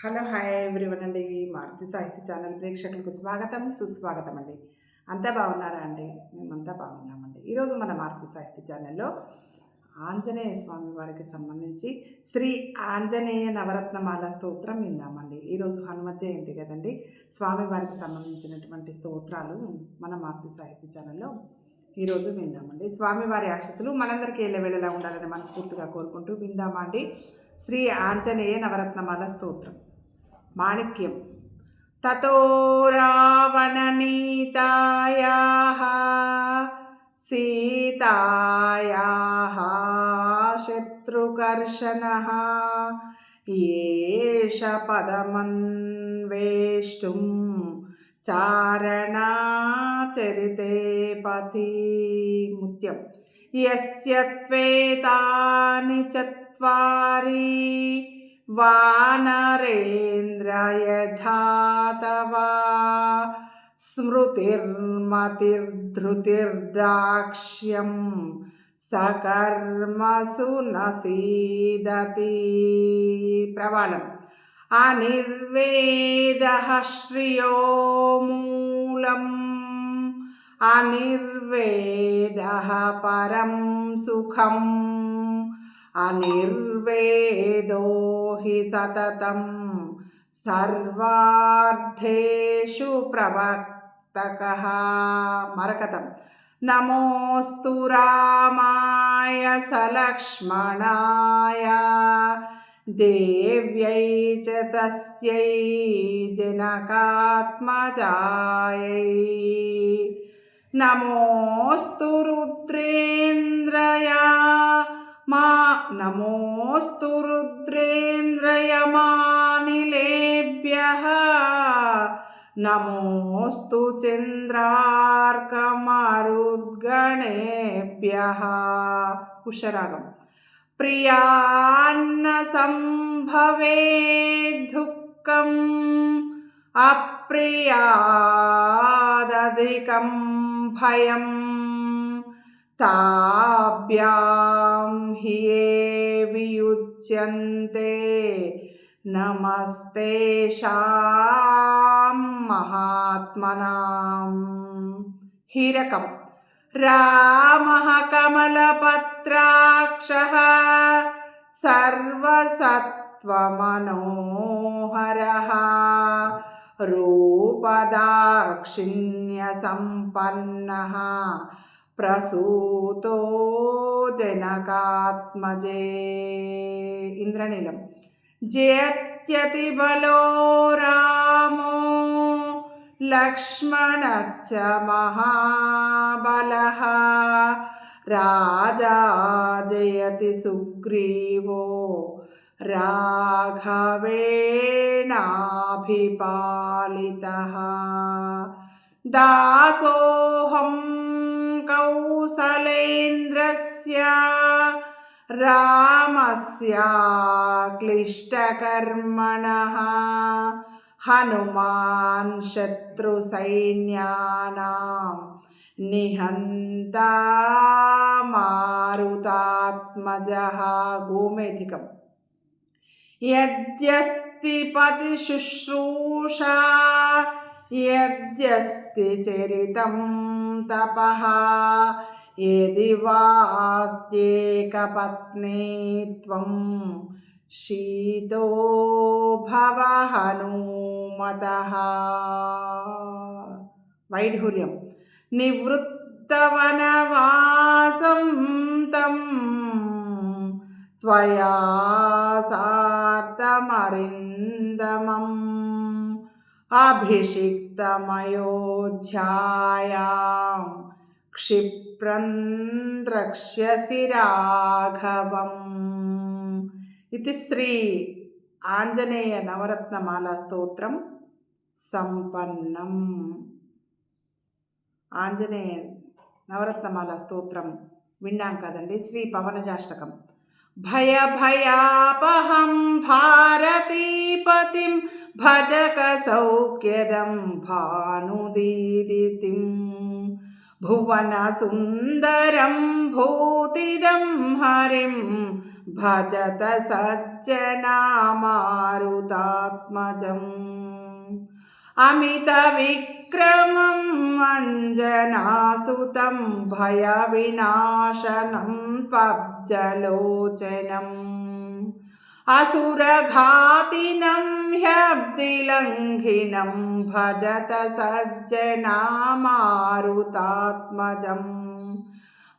Hello hi everyone అండి. మారుతి సాహిత్య channel ప్రేక్షకులకు స్వాగతం సుస్వాగతం అండి. అంతా బాగున్నారా అండి? మేమంతా బాగున్నామండి. ఈరోజు మన మారుతి సాహిత్య ఛానల్లో ఆంజనేయ స్వామి వారికి సంబంధించి శ్రీ ఆంజనేయ నవరత్నమాల స్తోత్రం విందామండి. ఈరోజు హనుమ జయంతి కదండి. స్వామివారికి సంబంధించినటువంటి స్తోత్రాలు మన మారుతి సాహిత్య ఛానల్లో ఈరోజు విందామండి. స్వామివారి ఆశీస్సులు మనందరికీ ఎల్లవేళలా ఉండాలని మనస్ఫూర్తిగా కోరుకుంటూ విందామా అండి. శ్రీ ఆంజనేయ నవరత్నమాల స్తోత్రం. మాణిక్యం. తతో రావణనీతాయాః సీతాయాః శత్రుకర్షణః ఏష పదమన్వేష్టుం చారణాచరితే పథి. ముత్యం. యస్య త్వేతాని చత్వారి వానరేంద్ర యథా తవ స్మృతిర్మతిర్ధృతిర్దాక్ష్యం సకర్మసు నసీదతి. ప్రవాళం. అనిర్వేదః శ్రియో మూలం అనిర్వేదః పరం సుఖం అనిర్వేదో హి సతతం సర్వార్థేషు ప్రవర్తకః. మరకతం. నమోస్తు రామాయ సలక్ష్మణాయ దేవ్యై చ తస్యై జనకాత్మజాయై. నమోస్తు రుద్రేంద్రయమానిలేభ్యః నమోస్తు చంద్రార్కమరుద్గణేభ్యః. ఉషరాగం. ప్రియాన్న సంభవే దుఃఖం అప్రియాదధికం భయం తాభ్యాం హి ఏ వియుజ్యంతే నమస్తేషాం మహాత్మనాం. హీరకం. రామః కమలపత్రాక్షః సర్వసత్వమనోహరః రూపదాక్షిణ్యసంపన్నః ప్రసూతో జనకాత్మజే. ఇంద్రనీలం. జయత్యతి బలో రామో లక్ష్మణశ్చ మహాబలః రాజా జయతి సుగ్రీవో రాఘవేణాభిపాలితః. దాసోహం కౌసలేంద్రస్య రామస్య క్లిష్టకర్మణః హనుమాన్ శత్రుసైన్యానాం నిహంతా మారుతాత్మజః. గోమేధికం. యద్యస్తి పతి శుశ్రూషా యద్యస్తి చరితం తపః యది వాస్త్యేకపత్నీత్వం శీతో భవ హనుమతః. వైఢూర్యం. నివృత్తవనవాసం తం త్వయా సార్ధమరిందమం అభిషిక్తమయోధ్యాయాం క్షిప్రం ద్రక్ష్యసి రాఘవం. ఇది శ్రీ ఆంజనేయ నవరత్నమాల స్తోత్రం సంపన్నం. ఆంజనేయ నవరత్నమాల స్తోత్రం విన్నాం కదండి. శ్రీ పవనజాష్టకం. భయ భయాపహం భారతీపతిం భజక సౌఖ్యదం భానుదీదితిం భువన సుందరం భూతిదం హరిం భజత సజ్జనామారుతాత్మజం అమిత విక్రమం అంజనాసుతం భయ వినాశనం పబ్జలోచనం असुरघातिनं ह्यब्धिलङ्घिनं भजत सज्जनामारुतात्मजं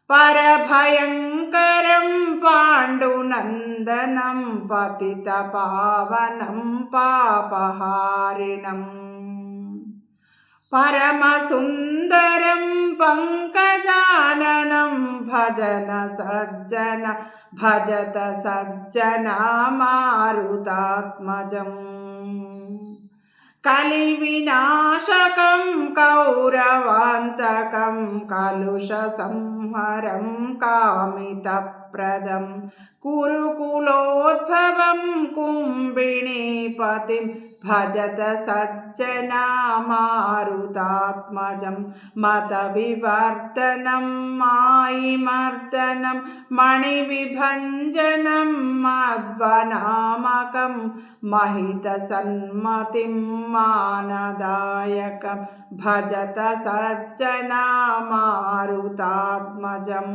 परभयङ्करं पाण्डुनन्दनं पतितपावनं पापहारिणम् परमसुन्दरं पङ्कजाननं भजत सज्जनामारुतात्मजं कलिविनाशकं कौरवान्तकं कलुषसंहरं कामितप्रदं कुरुकुलोद्भवं कुम्भिनीपतिं भजत सज्जनामारुतात्मजं मतविवर्धनं मायिमर्दनं मणिविभञ्जनं मध्वनामकं महितसन्मतिं मानदायकं भजत सज्जनामारुतात्मजं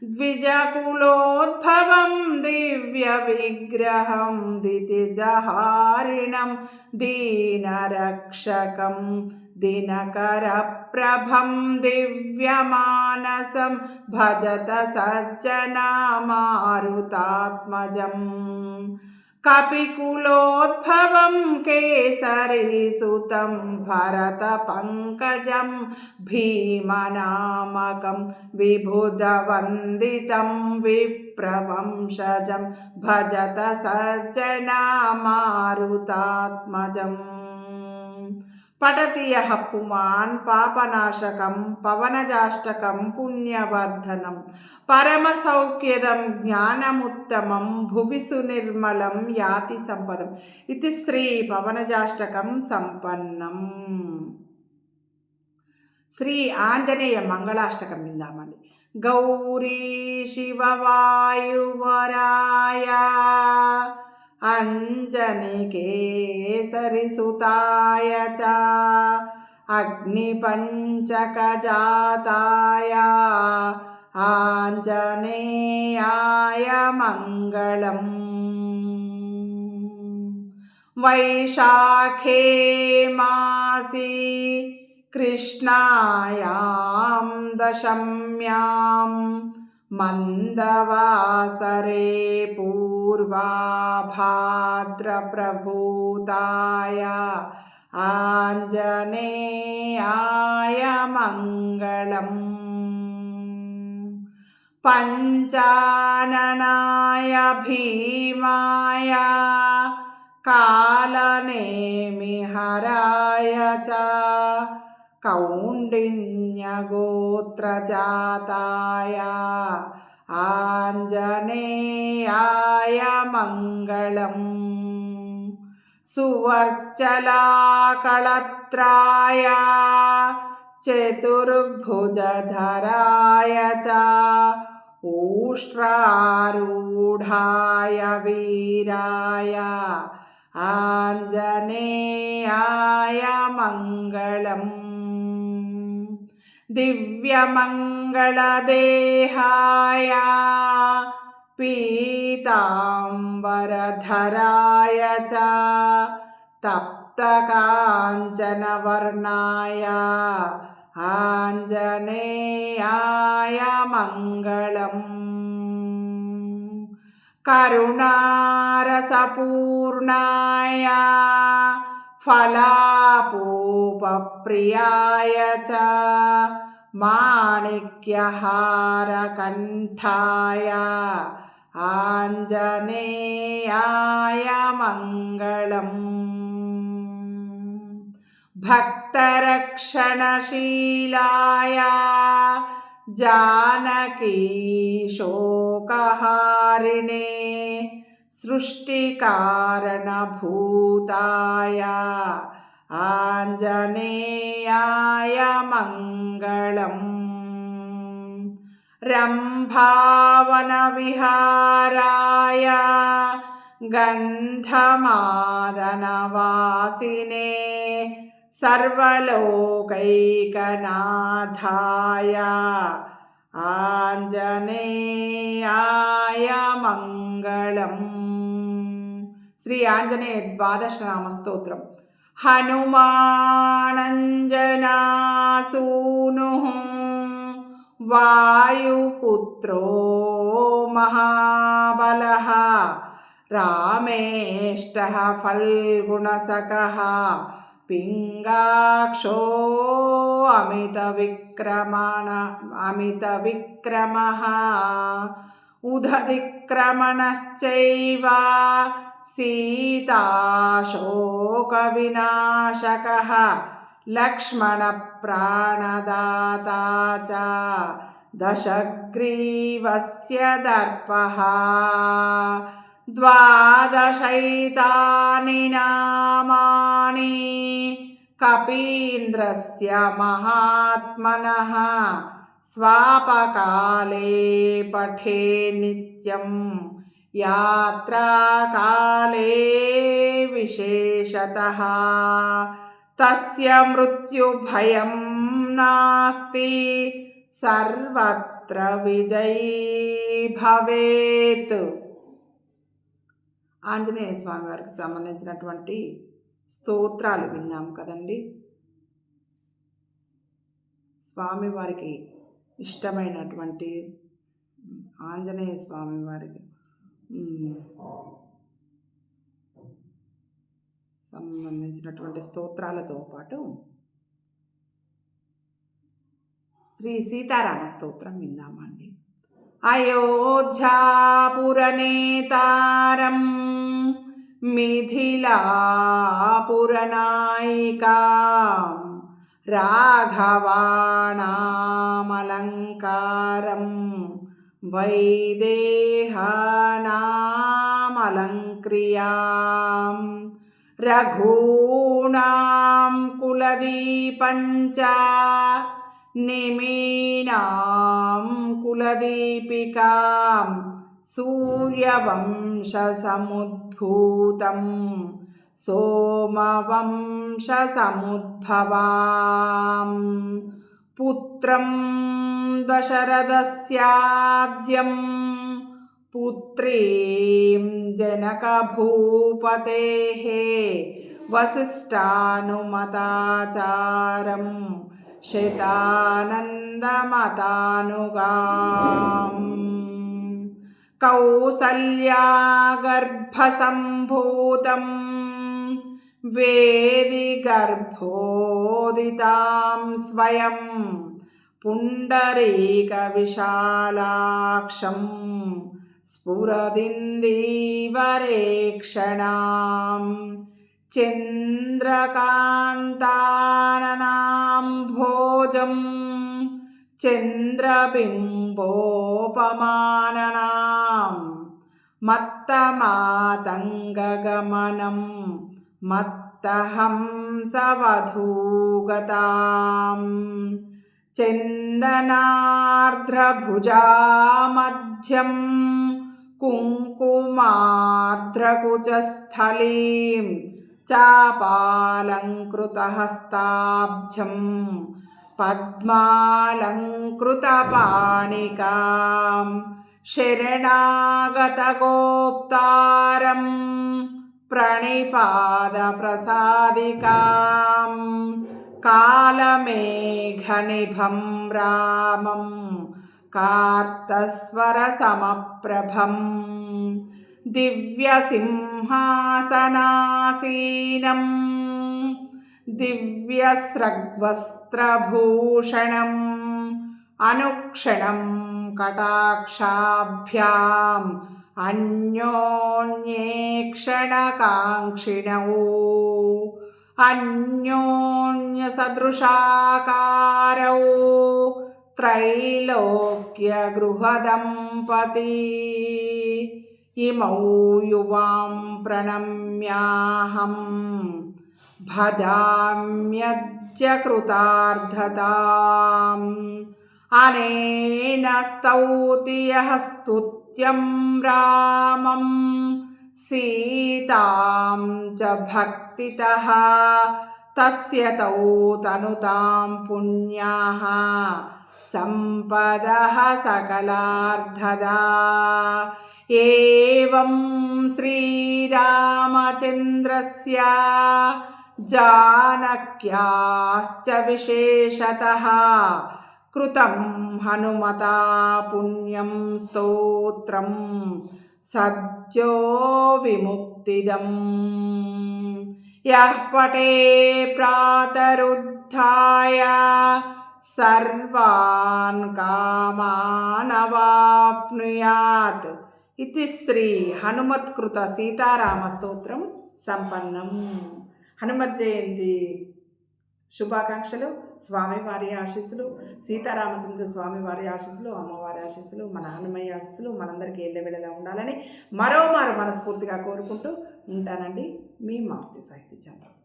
द्विजकुलोद्भवं दिव्यविग्रहं दितिजहारिणं दीनरक्षकं दिनकरप्रभं दिव्यमानसं भजत सज्जनामारुतात्मजं कपिकुलोद्भवं केसरीसुतं भरतपङ्कजं भीमनामकं विबुधवन्दितं विप्रवंशजं भजत सज्जनामारुतात्मजम् पठति यः पुमान् पापनाशकं पवनजाष्टकं पुण्यवर्धनं परमसौख्यदं ज्ञानमुत्तमं भुवि सुनिर्मलं याति सम्पदम् इति श्री पवनजाष्टकं सम्पन्नम् శ్రీ ఆంజనేయ మంగళాష్టకం విందామండి. గౌరీ శివవాయువరాయ అంజనికేసరిసుతాయ చ అగ్నిపంచకజాతాయ ఆంజనేయాయ మంగళం. వైశాఖే మాసి కృష్ణాయాం దశమ్యాం మందవాసరే పూర్వాభాద్రప్రభూతాయ ఆంజనేయాయ మంగళం. పంచాననాయ భీమాయ కాలనేమిహరాయ చ కౌండిన్యగోత్రజాతాయ ఆంజనేయాయ మంగళం. సువర్చలాకళత్రాయ చతుర్భుజధరాయ చ ఊష్ట్రారూఢాయ వీరాయ ఆంజనేయాయ మంగళం. దివ్యమంగళదేహాయ పీతాంబరధరాయ చ తప్తకాంచనవర్ణాయ ఆంజనేయాయ మంగళం. కరుణారసపూర్ణాయ ఫలాపూపప్రియాయ చ మాణిక్యహారకంఠాయ ఆంజనేయాయ మంగళం. భక్తరక్షణశీలాయ జానకీ శోకహారిణే సృష్టికారణభూతాయ ఆంజనేయాయ మంగళం. రంభారమణీయాయ भावनविहाराय गन्धमादनवासिने सर्वलोकैकनाथाय आञ्जनेयाय मङ्गलम्। श्री आञ्जनेय द्वादश नामस्तोत्रम्। हनुमानञ्जनासूनुः वायुपुत्रो महाबलः रामेष्टः फल्गुणसखः पिङ्गाक्षो अमितविक्रमः उदतिक्रमणश्चैव सीताशोकविनाशकः लक्ष्मणप्राणदाता च दशग्रीवस्य दर्पः। द्वादशैतानि नामानि कपीन्द्रस्य महात्मनः स्वापकाले पठे नित्यं यात्राकाले विशेषतः तस्य मृत्युभयं नास्ति सर्वत्र विजयी भवेत्। ఆంజనేయ స్వామి వారికి సంబంధించినటువంటి స్తోత్రాలు విన్నాం కదండి. స్వామివారికి ఇష్టమైనటువంటి ఆంజనేయ స్వామి వారికి సంబంధించినటువంటి స్తోత్రాలతో పాటు శ్రీ సీతారామ స్తోత్రం విందామండి. అయోధ్యాపురనేతారం మిథిలాపురనాయికాం రాఘవాణామలంకారం వైదేహానామలంక్రియాం రఘూణాం కులదీపంచ నిమీనాం కులదీపికాం సూర్యవంశసముద్భూతం సోమవంశసముద్భవాం పుత్రం దశరథస్యాద్యం పుత్రీం జనకభూపతేః వసిష్ఠానుమతాచారం శతానందమతానుగాం కౌసల్యాగర్భసంభూతం వేదిగర్భోదితాం స్వయం పుండరీకవిశాలాక్షం స్ఫురదిందీవరేక్షణాం చంద్రకాంతాననాం భోజం చంద్రబింబోపమాననాం మత్తమాతంగగమనం మత్తహంసవధూగతాం చందనార్ద్రభుజామధ్యం కుంకుమార్ద్రకుచస్థలీం చాపాలంకృతహస్తాబ్జం పద్మాలంకృతపాణికాం శరణాగతగోప్తారం ప్రణిపాదప్రసాదికాం కాలమేఘనిభం రామం కార్తస్వరసమప్రభం దివ్యసింహాసనాసీనం దివ్యస్రగ్వస్త్రభూషణం అనుక్షణం కటాక్షాభ్యాం అన్యోన్యేక్షణకాంక్షిణౌ అన్యోన్యసదృశాకారౌ త్రైలోక్యగృహదంపతి ఇమౌ యువాం ప్రణమ్యాహం భజామ్యద్య కృతార్థతాం అనేన స్తౌతి యః స్తుత్యం రామం సీతాం చ భక్తితః తస్య తౌ తనుతాం పుణ్యాః సంపదః సకలార్థదా. ఏవం శ్రీరామచంద్రస్య జానక్యాశ్చ విశేషతః కృతం హనుమతా పుణ్యం స్తోత్రం సద్యో విముక్తిదం. యః పఠే ప్రాతరుద్ధాయ సర్వాన్ కామానవాప్నుయాత్. ఇది శ్రీ హనుమత్కృత సీతారామ స్తోత్రం సంపన్నం. హనుమత్ జయంతి శుభాకాంక్షలు. స్వామివారి ఆశీస్సులు, సీతారామచంద్ర స్వామివారి ఆశీస్సులు, అమ్మవారి ఆశీస్సులు, మన హనుమయ్య ఆశీస్సులు మనందరికీ ఎల్లవేళలా ఉండాలని మరోమారు మనస్ఫూర్తిగా కోరుకుంటూ ఉంటానండి. మీ మారుతి సాహితీ ఛానల్.